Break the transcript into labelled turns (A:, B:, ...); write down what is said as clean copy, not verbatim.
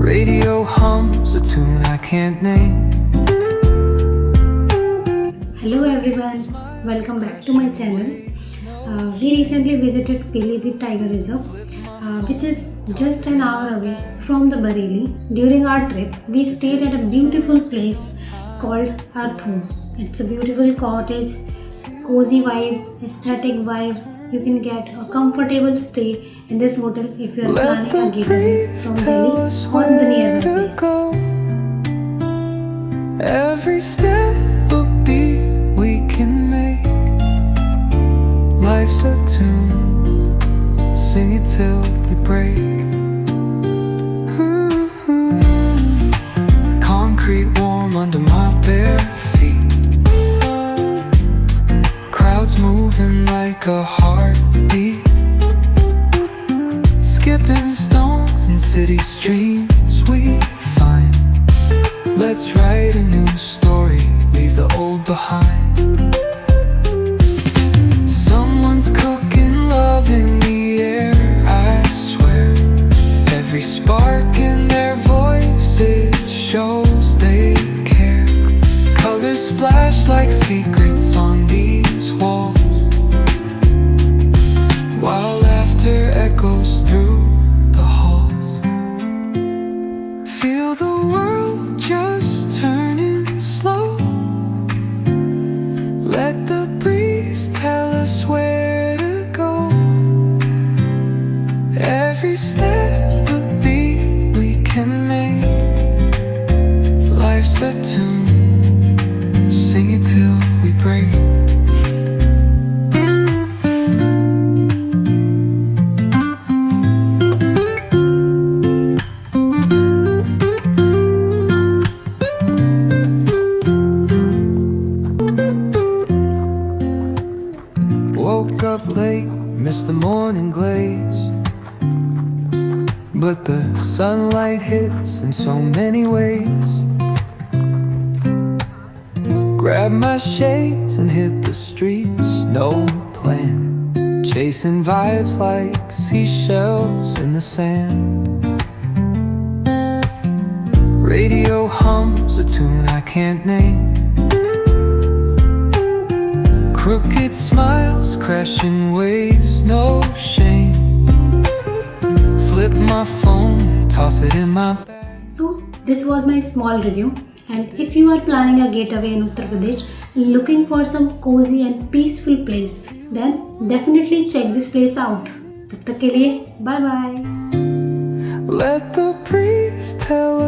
A: Radio hums a tune I can't name.
B: Hello everyone, welcome back to my channel. We recently visited Pilipit Tiger Reserve, which is just an hour away from the Bareilly. During our trip, we stayed at a beautiful place called Earthhome. It's a beautiful cottage, cozy vibe, aesthetic vibe. You can get a comfortable stay in this hotel if you are planning a getaway from Delhi or the nearby place.
A: Every step a beat we can make. Life's a tune, sing it till we break. Concrete warm under my bare feet. Crowds moving like a heartbeat. Skipping stones in city streams we find. Let's write a new story, leave the old behind. Someone's cooking love in the air, I swear. Every spark in their voices shows they care. Colors splash like secrets on these walls, while laughter echoes through the halls. Feel the world just turning slow. Let the breeze tell us where to go. Every step a beat we can make. Life's a tune, sing it till we break. Woke up late, missed the morning glaze, but the sunlight hits in so many ways. Grabbed my shades and hit the streets, no plan. Chasing vibes like seashells in the sand. Radio hums a tune I can't name. Crooked smiles, crashing waves, no shame. Flip my phone, toss it in my bag.
B: So this was my small review, and if you are planning a getaway in Uttar Pradesh and looking for some cozy and peaceful place, then definitely check this place out. तब तक के लिए bye bye.
A: Let the breeze tell us